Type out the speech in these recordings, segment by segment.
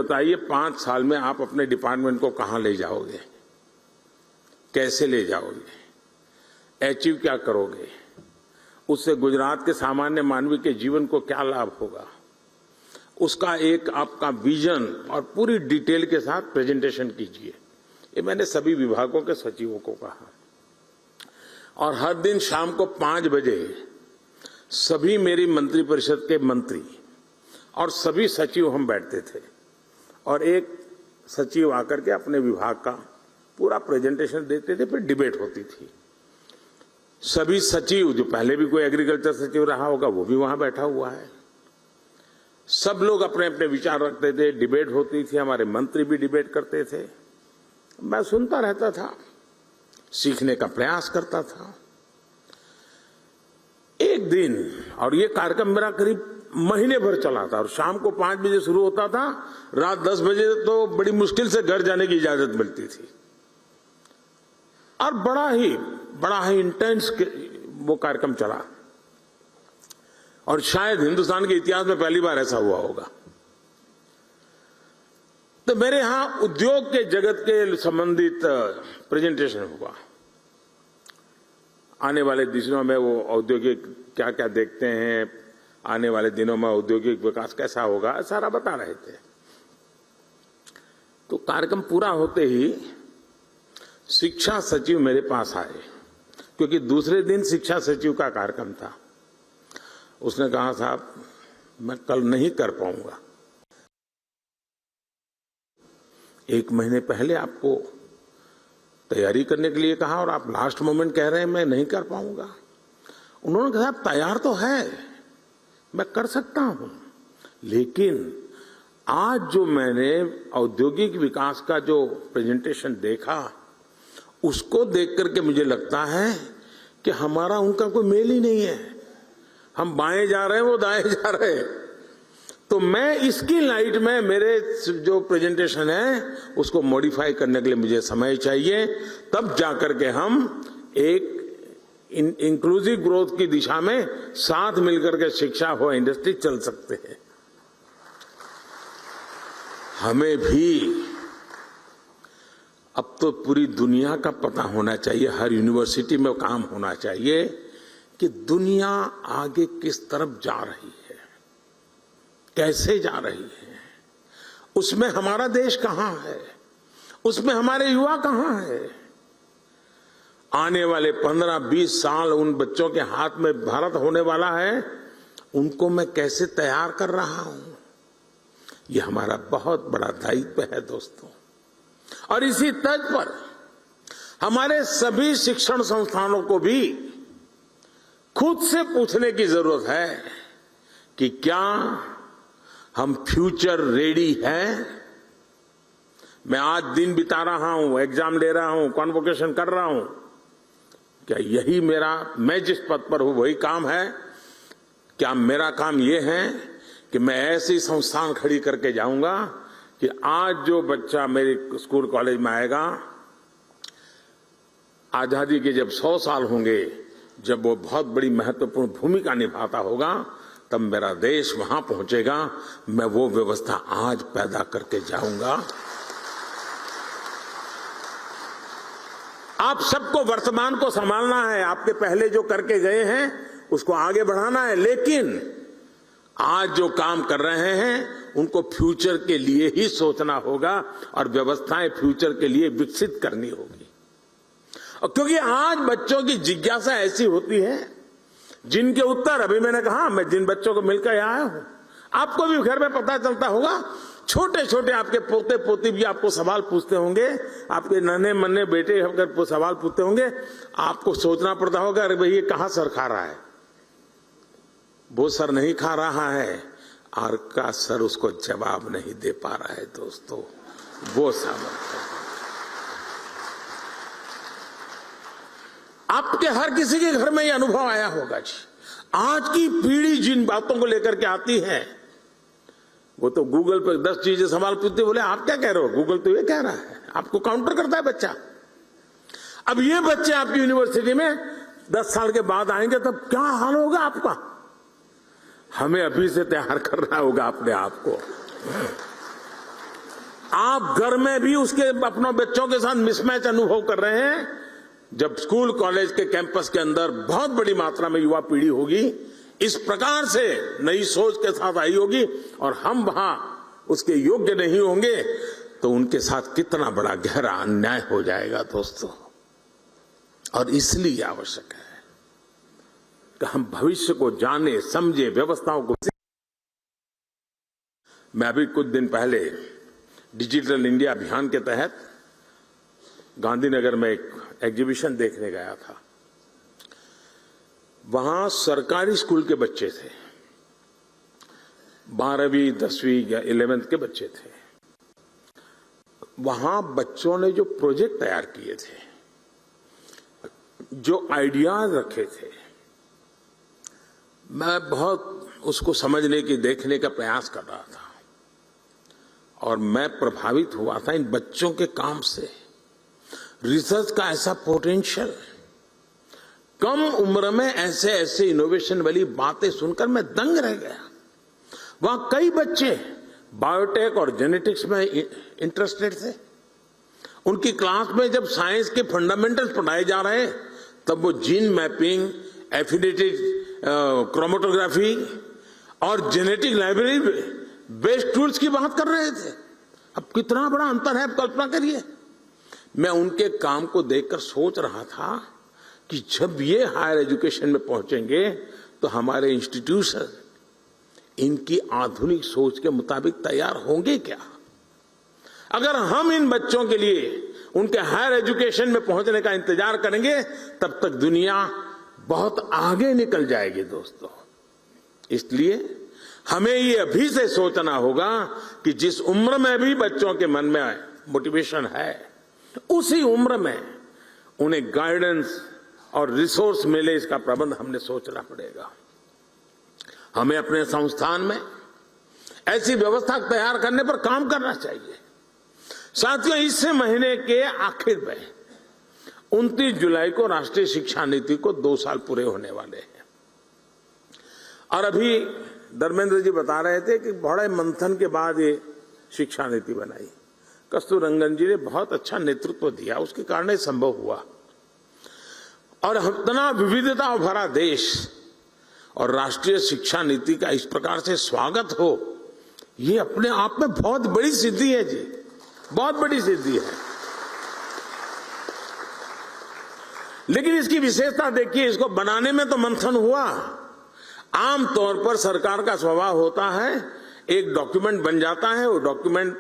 बताइए 5 साल में आप अपने डिपार्टमेंट को कहां ले जाओगे, कैसे ले जाओगे, अचीव क्या करोगे, उससे गुजरात के सामान्य मानवी के जीवन को क्या लाभ होगा, उसका एक आपका विजन और पूरी डिटेल के साथ प्रेजेंटेशन कीजिए। ये मैंने सभी विभागों के सचिवों को कहा। और हर दिन शाम को 5 बजे सभी मेरी मंत्रिपरिषद के मंत्री और सभी सचिव हम बैठते थे और एक सचिव आकर के अपने विभाग का पूरा प्रेजेंटेशन देते थे, फिर डिबेट होती थी। सभी सचिव, जो पहले भी कोई एग्रीकल्चर सचिव रहा होगा वो भी वहां बैठा हुआ है, सब लोग अपने अपने विचार रखते थे, डिबेट होती थी, हमारे मंत्री भी डिबेट करते थे। मैं सुनता रहता था, सीखने का प्रयास करता था। एक दिन, और ये कार्यक्रम मेरा करीब महीने भर चला था और शाम को 5 बजे शुरू होता था, रात 10 बजे तो बड़ी मुश्किल से घर जाने की इजाजत मिलती थी। और बड़ा ही इंटेंस वो कार्यक्रम चला और शायद हिंदुस्तान के इतिहास में पहली बार ऐसा हुआ होगा। तो मेरे यहां उद्योग के जगत के संबंधित प्रेजेंटेशन हुआ। आने वाले दिनों में वो औद्योगिक क्या क्या देखते हैं, आने वाले दिनों में औद्योगिक विकास कैसा होगा, सारा बता रहे थे। तो कार्यक्रम पूरा होते ही शिक्षा सचिव मेरे पास आए, क्योंकि दूसरे दिन शिक्षा सचिव का कार्यक्रम था। उसने कहा, साहब मैं कल नहीं कर पाऊंगा। 1 महीने पहले आपको तैयारी करने के लिए कहा और आप लास्ट मोमेंट कह रहे हैं मैं नहीं कर पाऊंगा। उन्होंने कहा, तैयार तो है, मैं कर सकता हूं, लेकिन आज जो मैंने औद्योगिक विकास का जो प्रेजेंटेशन देखा, उसको देख करके मुझे लगता है कि हमारा उनका कोई मेल ही नहीं है। हम बाएं जा रहे हैं, वो दाएं जा रहे हैं। तो मैं इसकी लाइट में मेरे जो प्रेजेंटेशन है उसको मॉडिफाई करने के लिए मुझे समय चाहिए, तब जाकर के हम एक इंक्लूसिव ग्रोथ की दिशा में साथ मिलकर के शिक्षा हो, इंडस्ट्री चल सकते हैं। हमें भी अब तो पूरी दुनिया का पता होना चाहिए, हर यूनिवर्सिटी में काम होना चाहिए कि दुनिया आगे किस तरफ जा रही है, कैसे जा रही है, उसमें हमारा देश कहां है, उसमें हमारे युवा कहां है। आने वाले 15-20 साल उन बच्चों के हाथ में भारत होने वाला है, उनको मैं कैसे तैयार कर रहा हूं, ये हमारा बहुत बड़ा दायित्व है दोस्तों। और इसी तर्ज पर हमारे सभी शिक्षण संस्थानों को भी खुद से पूछने की जरूरत है कि क्या हम फ्यूचर रेडी हैं। मैं आज दिन बिता रहा हूं, एग्जाम ले रहा हूं, कॉन्वोकेशन कर रहा हूं, क्या यही मैं जिस पद पर हूं वही काम है? क्या मेरा काम यह है कि मैं ऐसी संस्थान खड़ी करके जाऊंगा कि आज जो बच्चा मेरे स्कूल कॉलेज में आएगा, आजादी के जब 100 साल होंगे, जब वो बहुत बड़ी महत्वपूर्ण भूमिका निभाता होगा, तब मेरा देश वहां पहुंचेगा। मैं वो व्यवस्था आज पैदा करके जाऊंगा। आप सबको वर्तमान को संभालना है, आपके पहले जो करके गए हैं उसको आगे बढ़ाना है, लेकिन आज जो काम कर रहे हैं उनको फ्यूचर के लिए ही सोचना होगा और व्यवस्थाएं फ्यूचर के लिए विकसित करनी होगी। और क्योंकि आज बच्चों की जिज्ञासा ऐसी होती है जिनके उत्तर, अभी मैंने कहा, मैं जिन बच्चों को मिलकर आया हूं, आपको भी घर में पता चलता होगा, छोटे छोटे आपके पोते पोती भी आपको सवाल पूछते होंगे, आपके नन्हे मन्ने बेटे अगर सवाल पूछते होंगे, आपको सोचना पड़ता होगा, अरे भाई ये कहां सर खा रहा है, वो सर नहीं खा रहा है, और का सर उसको जवाब नहीं दे पा रहा है। दोस्तों, वो समझ आपके हर किसी के घर में ये अनुभव आया होगा जी। आज की पीढ़ी जिन बातों को लेकर के आती है, वो तो गूगल पर 10 चीजें सवाल पूछते, बोले आप क्या कह रहे हो, गूगल तो ये कह रहा है, आपको काउंटर करता है बच्चा। अब ये बच्चे आपकी यूनिवर्सिटी में 10 साल के बाद आएंगे, तब क्या हाल होगा आपका? हमें अभी से तैयार करना होगा अपने आप को। आप घर में भी उसके अपने बच्चों के साथ मिसमैच अनुभव कर रहे हैं। जब स्कूल कॉलेज के कैंपस के अंदर बहुत बड़ी मात्रा में युवा पीढ़ी होगी, इस प्रकार से नई सोच के साथ आई होगी और हम वहां उसके योग्य नहीं होंगे, तो उनके साथ कितना बड़ा गहरा अन्याय हो जाएगा दोस्तों। और इसलिए आवश्यक है कि हम भविष्य को जाने, समझे, व्यवस्थाओं को। मैं अभी कुछ दिन पहले डिजिटल इंडिया अभियान के तहत गांधीनगर में एक एग्जीबिशन देखने गया था। वहां सरकारी स्कूल के बच्चे थे, 12वीं 10वीं या 11th के बच्चे थे। वहां बच्चों ने जो प्रोजेक्ट तैयार किए थे, जो आइडियाज रखे थे, मैं बहुत उसको समझने की, देखने का प्रयास कर रहा था और मैं प्रभावित हुआ था इन बच्चों के काम से। रिसर्च का ऐसा पोटेंशियल, कम उम्र में ऐसे ऐसे इनोवेशन वाली बातें सुनकर मैं दंग रह गया। वहां कई बच्चे बायोटेक और जेनेटिक्स में इंटरेस्टेड थे। उनकी क्लास में जब साइंस के फंडामेंटल्स पढ़ाए जा रहे हैं, तब वो जीन मैपिंग, एफिनिटी क्रोमेटोग्राफी और जेनेटिक लाइब्रेरी बेस्ड टूल्स की बात कर रहे थे। अब कितना बड़ा अंतर है, कल्पना करिए। मैं उनके काम को देखकर सोच रहा था कि जब ये हायर एजुकेशन में पहुंचेंगे तो हमारे इंस्टीट्यूशन इनकी आधुनिक सोच के मुताबिक तैयार होंगे क्या? अगर हम इन बच्चों के लिए उनके हायर एजुकेशन में पहुंचने का इंतजार करेंगे, तब तक दुनिया बहुत आगे निकल जाएगी दोस्तों। इसलिए हमें ये अभी से सोचना होगा कि जिस उम्र में भी बच्चों के मन में मोटिवेशन है, उसी उम्र में उन्हें गाइडेंस और रिसोर्स मिले, इसका प्रबंध हमने सोचना पड़ेगा। हमें अपने संस्थान में ऐसी व्यवस्था तैयार करने पर काम करना चाहिए। साथियों, इस महीने के आखिर में 29 जुलाई को राष्ट्रीय शिक्षा नीति को 2 साल पूरे होने वाले हैं। और अभी धर्मेंद्र जी बता रहे थे कि बड़े मंथन के बाद ये शिक्षा नीति बनाई। कस्तूररंगन जी ने बहुत अच्छा नेतृत्व दिया, उसके कारण ये संभव हुआ। और इतना विविधता भरा देश और राष्ट्रीय शिक्षा नीति का इस प्रकार से स्वागत हो, ये अपने आप में बहुत बड़ी सिद्धि है जी, बहुत बड़ी सिद्धि है। लेकिन इसकी विशेषता देखिए, इसको बनाने में तो मंथन हुआ। आमतौर पर सरकार का स्वभाव होता है, एक डॉक्यूमेंट बन जाता है, वो डॉक्यूमेंट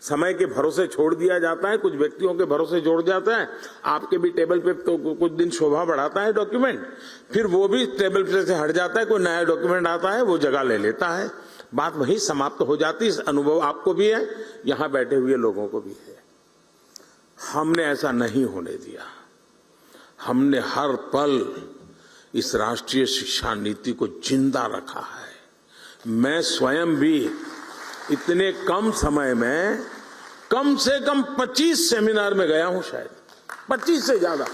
समय के भरोसे छोड़ दिया जाता है, कुछ व्यक्तियों के भरोसे जोड़ जाता है। आपके भी टेबल पे तो कुछ दिन शोभा बढ़ाता है डॉक्यूमेंट, फिर वो भी टेबल पे से हट जाता है, कोई नया डॉक्यूमेंट आता है, वो जगह ले लेता है, बात वहीं समाप्त हो जाती है। अनुभव आपको भी है, यहां बैठे हुए लोगों को भी है। हमने ऐसा नहीं होने दिया। हमने हर पल इस राष्ट्रीय शिक्षा नीति को जिंदा रखा है। मैं स्वयं भी इतने कम समय में कम से कम 25 सेमिनार में गया हूं, शायद 25 से ज्यादा,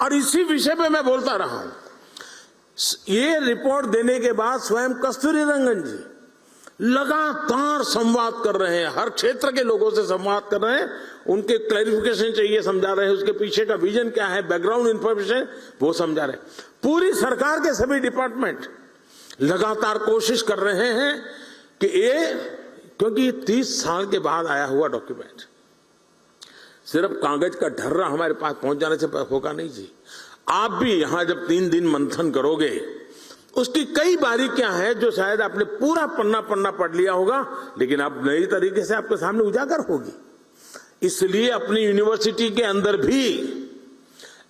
और इसी विषय पे मैं बोलता रहा हूं। ये रिपोर्ट देने के बाद स्वयं कस्तूररंगन जी लगातार संवाद कर रहे हैं, हर क्षेत्र के लोगों से संवाद कर रहे हैं, उनके क्लैरिफिकेशन चाहिए समझा रहे हैं, उसके पीछे का विजन क्या है, बैकग्राउंड इंफॉर्मेशन वो समझा रहे हैं। पूरी सरकार के सभी डिपार्टमेंट लगातार कोशिश कर रहे हैं कि ये, क्योंकि 30 साल के बाद आया हुआ डॉक्यूमेंट, सिर्फ कागज का ढर्रा हमारे पास पहुंच जाने से होगा नहीं जी। आप भी यहां जब 3 दिन मंथन करोगे, उसकी कई बारीकियां हैं जो शायद आपने पूरा पन्ना पढ़ लिया होगा, लेकिन अब नई तरीके से आपके सामने उजागर होगी। इसलिए अपनी यूनिवर्सिटी के अंदर भी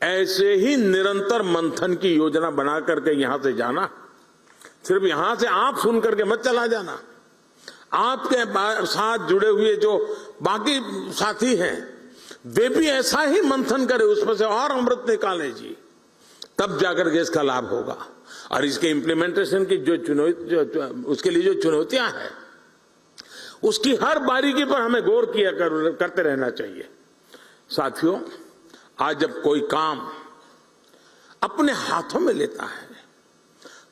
ऐसे ही निरंतर मंथन की योजना बना करके यहां से जाना। सिर्फ यहां से आप सुन करके मत चला जाना, आपके साथ जुड़े हुए जो बाकी साथी हैं वे भी ऐसा ही मंथन करें, उसमें से और अमृत निकालें जी, तब जाकर के इसका लाभ होगा। और इसके इम्प्लीमेंटेशन की उसके लिए जो चुनौतियां हैं, उसकी हर बारीकी पर हमें गौर किया करते रहना चाहिए। साथियों, आज जब कोई काम अपने हाथों में लेता है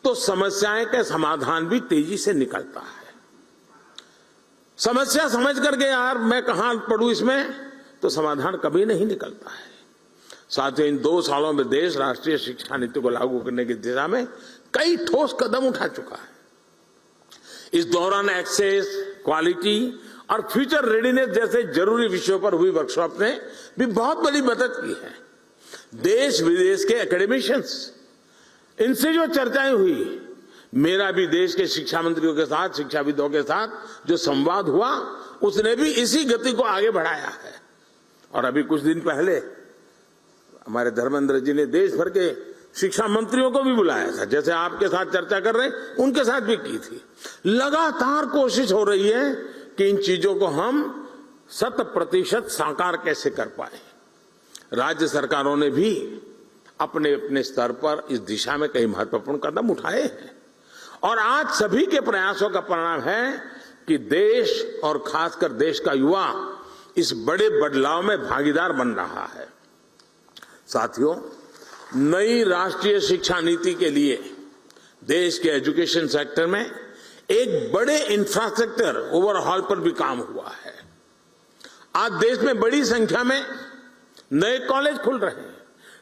तो समस्याएं का समाधान भी तेजी से निकलता है। समस्या समझ करके यार मैं कहां पढ़ूं इसमें, तो समाधान कभी नहीं निकलता है। साथ ही इन 2 सालों में देश राष्ट्रीय शिक्षा नीति को लागू करने की दिशा में कई ठोस कदम उठा चुका है। इस दौरान एक्सेस, क्वालिटी और फ्यूचर रेडीनेस जैसे जरूरी विषयों पर हुई वर्कशॉप ने भी बहुत बड़ी मदद की है। देश विदेश के एकेडमिशियंस, इनसे जो चर्चाएं हुई, मेरा भी देश के शिक्षा मंत्रियों के साथ, शिक्षाविदों के साथ जो संवाद हुआ, उसने भी इसी गति को आगे बढ़ाया है। और अभी कुछ दिन पहले हमारे धर्मेंद्र जी ने देश भर के शिक्षा मंत्रियों को भी बुलाया था, जैसे आपके साथ चर्चा कर रहे हैं, उनके साथ भी की थी। लगातार कोशिश हो रही है कि इन चीजों को हम 100% साकार कैसे कर पाए। राज्य सरकारों ने भी अपने अपने स्तर पर इस दिशा में कई महत्वपूर्ण कदम उठाए हैं और आज सभी के प्रयासों का परिणाम है कि देश और खासकर देश का युवा इस बड़े बदलाव में भागीदार बन रहा है। साथियों, नई राष्ट्रीय शिक्षा नीति के लिए देश के एजुकेशन सेक्टर में एक बड़े इंफ्रास्ट्रक्चर ओवरहॉल पर भी काम हुआ है। आज देश में बड़ी संख्या में नए कॉलेज खुल रहे हैं,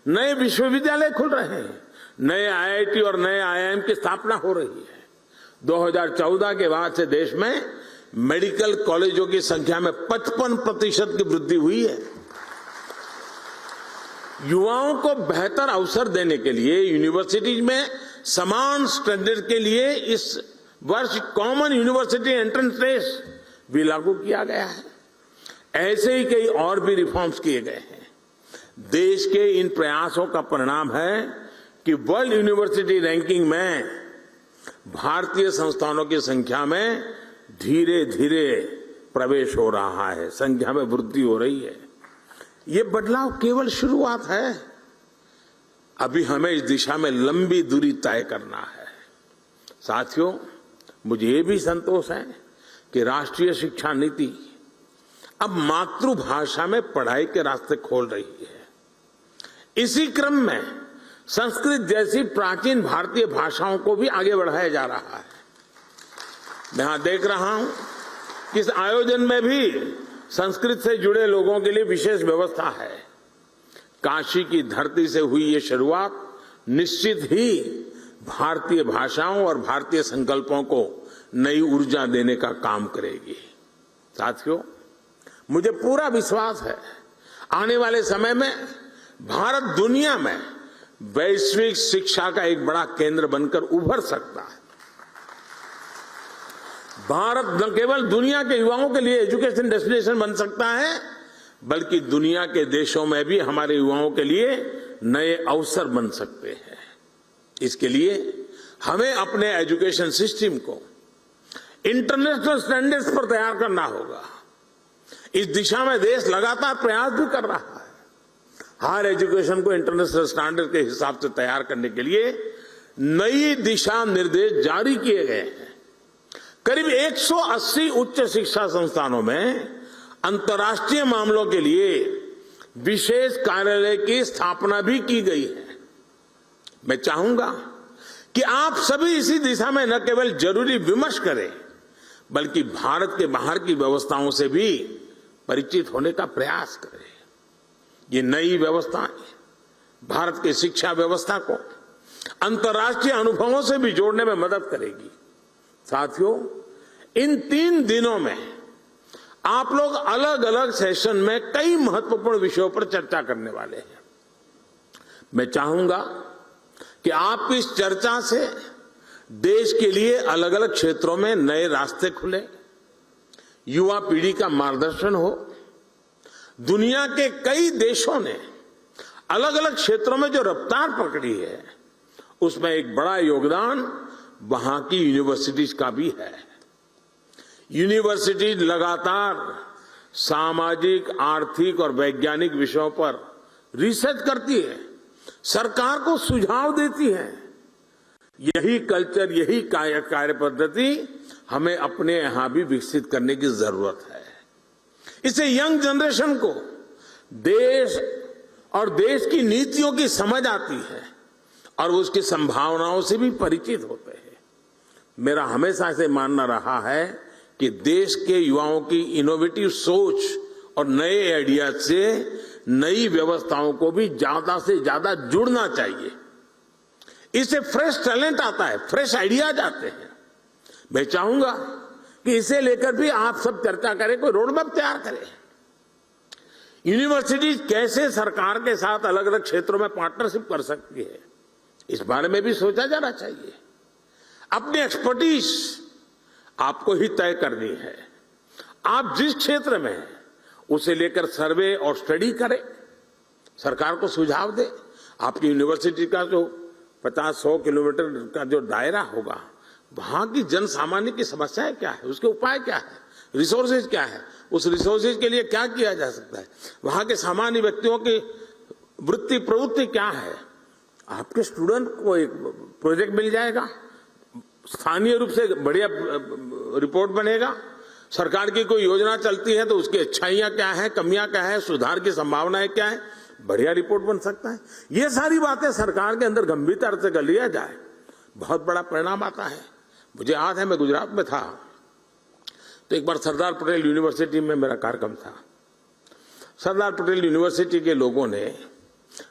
नए विश्वविद्यालय खुल रहे हैं, नए आईआईटी और नए आईआईएम की स्थापना हो रही है। 2014 के बाद से देश में मेडिकल कॉलेजों की संख्या में 55% की वृद्धि हुई है। युवाओं को बेहतर अवसर देने के लिए यूनिवर्सिटीज में समान स्टैंडर्ड के लिए इस वर्ष कॉमन यूनिवर्सिटी एंट्रेंस टेस्ट भी लागू किया गया है। ऐसे ही कई और भी रिफॉर्म्स किए गए हैं। देश के इन प्रयासों का परिणाम है कि वर्ल्ड यूनिवर्सिटी रैंकिंग में भारतीय संस्थानों की संख्या में धीरे धीरे प्रवेश हो रहा है, संख्या में वृद्धि हो रही है। ये बदलाव केवल शुरुआत है, अभी हमें इस दिशा में लंबी दूरी तय करना है। साथियों, मुझे ये भी संतोष है कि राष्ट्रीय शिक्षा नीति अब मातृभाषा में पढ़ाई के रास्ते खोल रही है। इसी क्रम में संस्कृत जैसी प्राचीन भारतीय भाषाओं को भी आगे बढ़ाया जा रहा है। मैं यहां देख रहा हूं कि इस आयोजन में भी संस्कृत से जुड़े लोगों के लिए विशेष व्यवस्था है। काशी की धरती से हुई ये शुरुआत निश्चित ही भारतीय भाषाओं और भारतीय संकल्पों को नई ऊर्जा देने का काम करेगी। साथियों, मुझे पूरा विश्वास है आने वाले समय में भारत दुनिया में वैश्विक शिक्षा का एक बड़ा केंद्र बनकर उभर सकता है। भारत न केवल दुनिया के युवाओं के लिए एजुकेशन डेस्टिनेशन बन सकता है, बल्कि दुनिया के देशों में भी हमारे युवाओं के लिए नए अवसर बन सकते हैं। इसके लिए हमें अपने एजुकेशन सिस्टम को इंटरनेशनल स्टैंडर्ड्स पर तैयार करना होगा। इस दिशा में देश लगातार प्रयास भी कर रहा है। हायर एजुकेशन को इंटरनेशनल स्टैंडर्ड के हिसाब से तैयार करने के लिए नई दिशा निर्देश जारी किए गए हैं। करीब 180 उच्च शिक्षा संस्थानों में अंतर्राष्ट्रीय मामलों के लिए विशेष कार्यालय की स्थापना भी की गई है। मैं चाहूंगा कि आप सभी इसी दिशा में न केवल जरूरी विमर्श करें, बल्कि भारत के बाहर की व्यवस्थाओं से भी परिचित होने का प्रयास करें। ये नई व्यवस्थाएं भारत की शिक्षा व्यवस्था को अंतर्राष्ट्रीय अनुभवों से भी जोड़ने में मदद करेगी। साथियों, इन 3 दिनों में आप लोग अलग अलग सेशन में कई महत्वपूर्ण विषयों पर चर्चा करने वाले हैं। मैं चाहूंगा कि आप इस चर्चा से देश के लिए अलग अलग क्षेत्रों में नए रास्ते खुले, युवा पीढ़ी का मार्गदर्शन हो। दुनिया के कई देशों ने अलग अलग क्षेत्रों में जो रफ्तार पकड़ी है, उसमें एक बड़ा योगदान वहां की यूनिवर्सिटीज का भी है। यूनिवर्सिटीज लगातार सामाजिक, आर्थिक और वैज्ञानिक विषयों पर रिसर्च करती है, सरकार को सुझाव देती है। यही कल्चर, यही कार्य पद्धति हमें अपने यहां भी विकसित करने की जरूरत है। इससे यंग जनरेशन को देश और देश की नीतियों की समझ आती है और उसकी संभावनाओं से भी परिचित होते हैं। मेरा हमेशा से मानना रहा है कि देश के युवाओं की इनोवेटिव सोच और नए आइडिया से नई व्यवस्थाओं को भी ज्यादा से ज्यादा जुड़ना चाहिए। इससे फ्रेश टैलेंट आता है, फ्रेश आइडियाज आते हैं। मैं चाहूंगा कि इसे लेकर भी आप सब चर्चा करें, कोई रोड मैप तैयार करें। यूनिवर्सिटी कैसे सरकार के साथ अलग अलग क्षेत्रों में पार्टनरशिप कर सकती है, इस बारे में भी सोचा जाना चाहिए। अपनी एक्सपर्टीज आपको ही तय करनी है। आप जिस क्षेत्र में हैं उसे लेकर सर्वे और स्टडी करें, सरकार को सुझाव दें। आपकी यूनिवर्सिटी का जो 50-100 किलोमीटर का जो दायरा होगा, वहां की जन सामान्य की समस्याएं क्या है, उसके उपाय क्या है, रिसोर्सेज क्या है, उस रिसोर्सेज के लिए क्या किया जा सकता है, वहां के सामान्य व्यक्तियों की वृत्ति प्रवृत्ति क्या है। आपके स्टूडेंट को एक प्रोजेक्ट मिल जाएगा, स्थानीय रूप से बढ़िया रिपोर्ट बनेगा। सरकार की कोई योजना चलती है तो उसकी अच्छाइयां क्या है, कमियां क्या है, सुधार की संभावनाएं क्या है, बढ़िया रिपोर्ट बन सकता है। ये सारी बातें सरकार के अंदर गंभीरता से कर लिया जाए, बहुत बड़ा परिणाम आता है। मुझे याद है, मैं गुजरात में था तो एक बार सरदार पटेल यूनिवर्सिटी में मेरा कार्यक्रम था। सरदार पटेल यूनिवर्सिटी के लोगों ने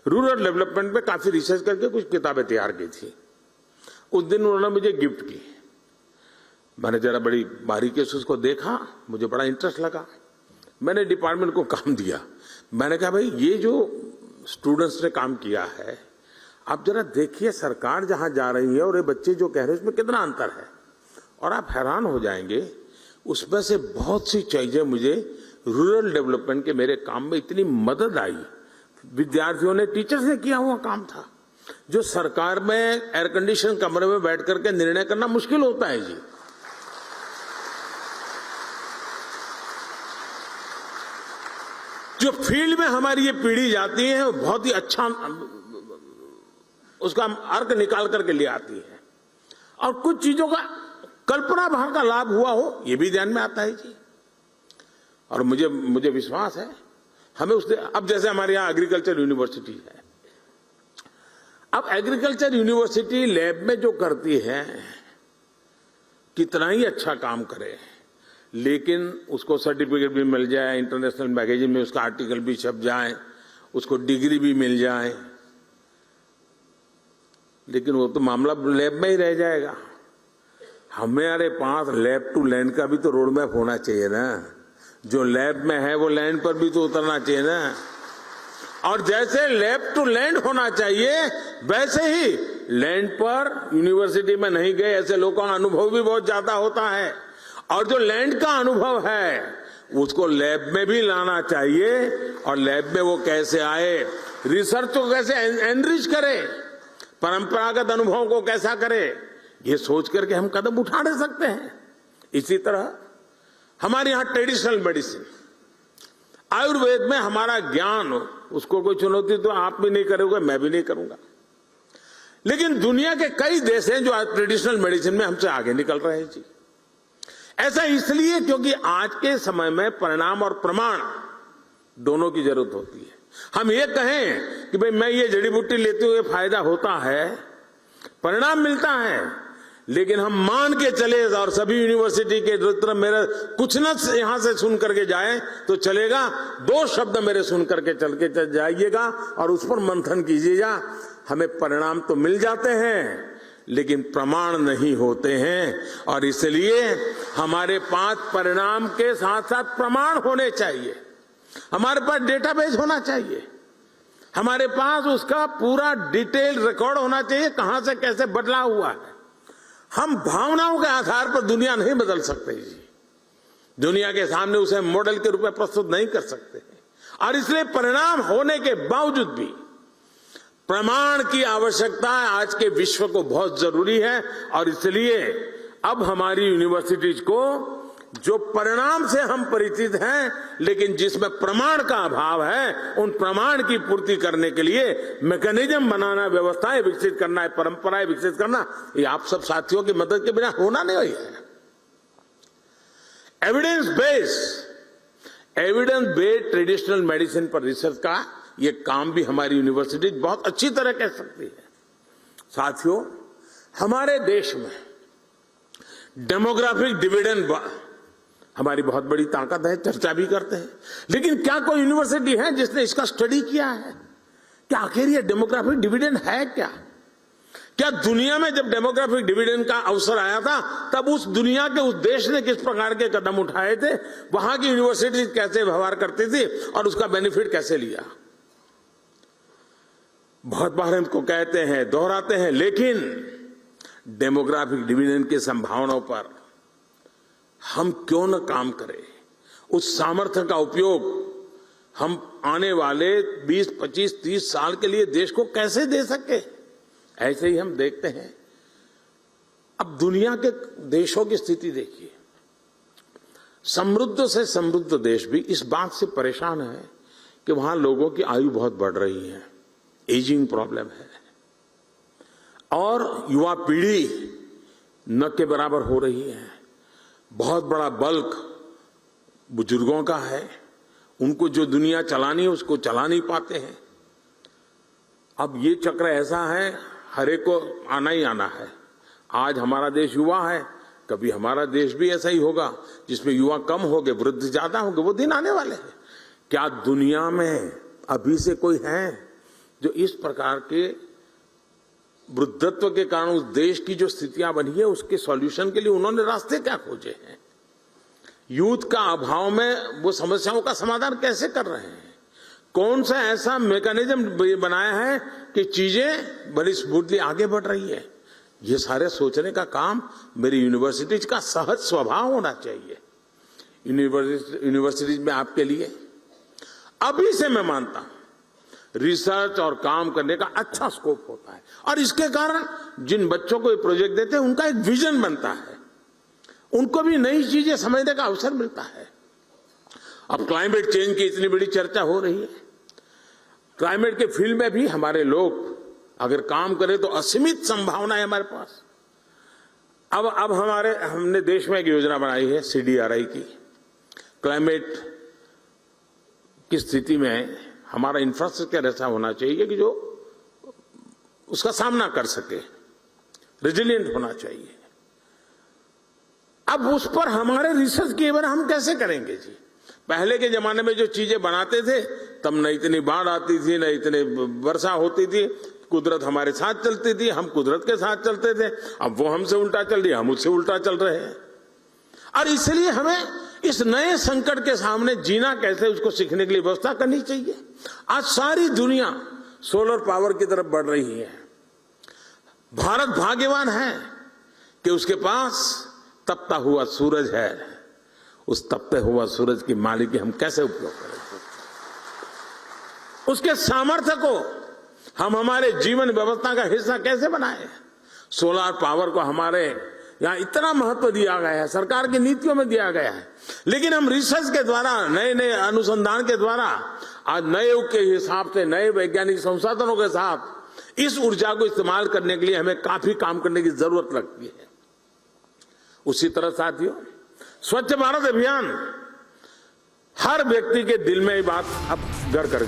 रूरल डेवलपमेंट पे काफी रिसर्च करके कुछ किताबें तैयार की थी। उस दिन उन्होंने मुझे गिफ्ट की। मैंने जरा बड़ी बारीकी से उसको देखा, मुझे बड़ा इंटरेस्ट लगा। मैंने डिपार्टमेंट को काम दिया। मैंने कहा, भाई ये जो स्टूडेंट्स ने काम किया है, आप जरा देखिए सरकार जहां जा रही है और ये बच्चे जो कह रहे हैं उसमें कितना अंतर है, और आप हैरान हो जाएंगे। उसमें से बहुत सी चीजें मुझे रूरल डेवलपमेंट के मेरे काम में इतनी मदद आई। विद्यार्थियों ने, टीचर्स ने किया हुआ काम था, जो सरकार में एयर कंडीशन कमरे में बैठ करके निर्णय करना मुश्किल होता है जी। जो फील्ड में हमारी ये पीढ़ी जाती है, वो बहुत ही अच्छा उसका अर्थ निकाल करके ले आती है, और कुछ चीजों का कल्पना भार का लाभ हुआ हो, ये भी ध्यान में आता है जी। और मुझे विश्वास है हमें उसने, अब जैसे हमारे यहाँ एग्रीकल्चर यूनिवर्सिटी है, अब एग्रीकल्चर यूनिवर्सिटी लैब में जो करती है कितना ही अच्छा काम करे, लेकिन उसको सर्टिफिकेट भी मिल जाए, इंटरनेशनल मैगजीन में उसका आर्टिकल भी छप जाए, उसको डिग्री भी मिल जाए, लेकिन वो तो मामला लैब में ही रह जाएगा। हमारे पास लैब टू लैंड का भी तो रोड मैप होना चाहिए ना। जो लैब में है वो लैंड पर भी तो उतरना चाहिए ना। और जैसे लैब टू लैंड होना चाहिए, वैसे ही लैंड पर यूनिवर्सिटी में नहीं गए ऐसे लोगों का अनुभव भी बहुत ज्यादा होता है, और जो लैंड का अनुभव है उसको लैब में भी लाना चाहिए। और लैब में वो कैसे आए, रिसर्च को कैसे एनरिच करे, परंपरागत अनुभव को कैसा करे, ये सोच करके हम कदम उठा नहीं सकते हैं। इसी तरह हमारे यहाँ ट्रेडिशनल मेडिसिन, आयुर्वेद में हमारा ज्ञान, उसको कोई चुनौती तो आप भी नहीं करोगे, मैं भी नहीं करूंगा, लेकिन दुनिया के कई देश हैं जो आज ट्रेडिशनल मेडिसिन में हमसे आगे निकल रहे हैं जी। ऐसा इसलिए क्योंकि आज के समय में परिणाम और प्रमाण दोनों की जरूरत होती है। हम ये कहें कि भाई मैं ये जड़ी बूटी लेते हुए फायदा होता है, परिणाम मिलता है, लेकिन हम मान के चले और सभी यूनिवर्सिटी के तरफ मेरा कुछ न यहां से सुन करके जाए तो चलेगा, 2 शब्द मेरे सुन करके चल के जाइएगा और उस पर मंथन कीजिएगा। हमें परिणाम तो मिल जाते हैं लेकिन प्रमाण नहीं होते हैं, और इसलिए हमारे पास परिणाम के साथ साथ प्रमाण होने चाहिए। हमारे पास डेटाबेस होना चाहिए, हमारे पास उसका पूरा डिटेल रिकॉर्ड होना चाहिए, कहां से कैसे बदलाव हुआ है। हम भावनाओं के आधार पर दुनिया नहीं बदल सकते जी, दुनिया के सामने उसे मॉडल के रूप में प्रस्तुत नहीं कर सकते, और इसलिए परिणाम होने के बावजूद भी प्रमाण की आवश्यकता आज के विश्व को बहुत जरूरी है। और इसलिए अब हमारी यूनिवर्सिटीज को जो परिणाम से हम परिचित हैं लेकिन जिसमें प्रमाण का अभाव है, उन प्रमाण की पूर्ति करने के लिए मैकेनिज्म बनाना, व्यवस्थाएं विकसित करना है, परंपराएं विकसित करना, ये आप सब साथियों की मदद के बिना होना नहीं है। एविडेंस बेस्ड ट्रेडिशनल मेडिसिन पर रिसर्च का ये काम भी हमारी यूनिवर्सिटी बहुत अच्छी तरह कर सकती है। साथियों, हमारे देश में डेमोग्राफिक डिविडेंड हमारी बहुत बड़ी ताकत है, चर्चा भी करते हैं। लेकिन क्या कोई यूनिवर्सिटी है जिसने इसका स्टडी किया है? क्या आखिर ये डेमोग्राफिक डिविडेंड है क्या? क्या दुनिया में जब डेमोग्राफिक डिविडेंड का अवसर आया था तब उस दुनिया के उस देश ने किस प्रकार के कदम उठाए थे, वहां की यूनिवर्सिटी कैसे व्यवहार करती थी और उसका बेनिफिट कैसे लिया? बहुत बार हमको कहते हैं, दोहराते हैं, लेकिन डेमोग्राफिक डिविडेंड की संभावनाओं पर हम क्यों न काम करें? उस सामर्थ्य का उपयोग हम आने वाले 20, 25, 30 साल के लिए देश को कैसे दे सके? ऐसे ही हम देखते हैं, अब दुनिया के देशों की स्थिति देखिए। समृद्ध से समृद्ध देश भी इस बात से परेशान है कि वहां लोगों की आयु बहुत बढ़ रही है, एजिंग प्रॉब्लम है, और युवा पीढ़ी न के बराबर हो रही है। बहुत बड़ा बल्क बुजुर्गों का है, उनको जो दुनिया चलानी है उसको चला नहीं पाते हैं। अब ये चक्र ऐसा है, हर एक को आना ही आना है। आज हमारा देश युवा है, कभी हमारा देश भी ऐसा ही होगा जिसमें युवा कम होंगे, वृद्ध ज्यादा होंगे। वो दिन आने वाले हैं। क्या दुनिया में अभी से कोई है जो इस प्रकार के वृद्धत्व के कारण उस देश की जो स्थितियां बनी है उसके सॉल्यूशन के लिए उन्होंने रास्ते क्या खोजे हैं? यूथ का अभाव में वो समस्याओं का समाधान कैसे कर रहे हैं? कौन सा ऐसा मैकेनिज्म बनाया है कि चीजें बड़ी स्मूथली आगे बढ़ रही है? ये सारे सोचने का काम मेरी यूनिवर्सिटीज का सहज स्वभाव होना चाहिए। यूनिवर्सिटीज में आपके लिए अभी से मैं मानता हूं रिसर्च और काम करने का अच्छा स्कोप होता है, और इसके कारण जिन बच्चों को ये प्रोजेक्ट देते हैं उनका एक विजन बनता है, उनको भी नई चीजें समझने का अवसर मिलता है। अब क्लाइमेट चेंज की इतनी बड़ी चर्चा हो रही है, क्लाइमेट के फील्ड में भी हमारे लोग अगर काम करें तो असीमित संभावना है हमारे पास। अब हमने देश में एक योजना बनाई है CDRI की। क्लाइमेट की स्थिति में हमारा इंफ्रास्ट्रक्चर ऐसा होना चाहिए कि जो उसका सामना कर सके, रेजिलिएंट होना चाहिए। अब उस पर हमारे रिसर्च किए बिना हम कैसे करेंगे जी? पहले के जमाने में जो चीजें बनाते थे तब न इतनी बाढ़ आती थी, न इतनी वर्षा होती थी, कुदरत हमारे साथ चलती थी, हम कुदरत के साथ चलते थे। अब वो हमसे उल्टा चल रही है, हम उससे उल्टा चल रहे हैं। और इसलिए हमें इस नए संकट के सामने जीना कैसे, उसको सीखने के लिए व्यवस्था करनी चाहिए। आज सारी दुनिया सोलर पावर की तरफ बढ़ रही है। भारत भाग्यवान है कि उसके पास तपता हुआ सूरज है। उस तपते हुआ सूरज की मालिकी हम कैसे उपयोग करेंगे? उसके सामर्थ्य को हम हमारे जीवन व्यवस्था का हिस्सा कैसे बनाएं? सोलर पावर को हमारे यहां इतना महत्व दिया गया है, सरकार की नीतियों में दिया गया है, लेकिन हम रिसर्च के द्वारा, नए नए अनुसंधान के द्वारा, आज नए युग के हिसाब से नए वैज्ञानिक संसाधनों के साथ इस ऊर्जा को इस्तेमाल करने के लिए हमें काफी काम करने की जरूरत लगती है। उसी तरह साथियों, स्वच्छ भारत अभियान हर व्यक्ति के दिल में ये बात अब घर कर गई।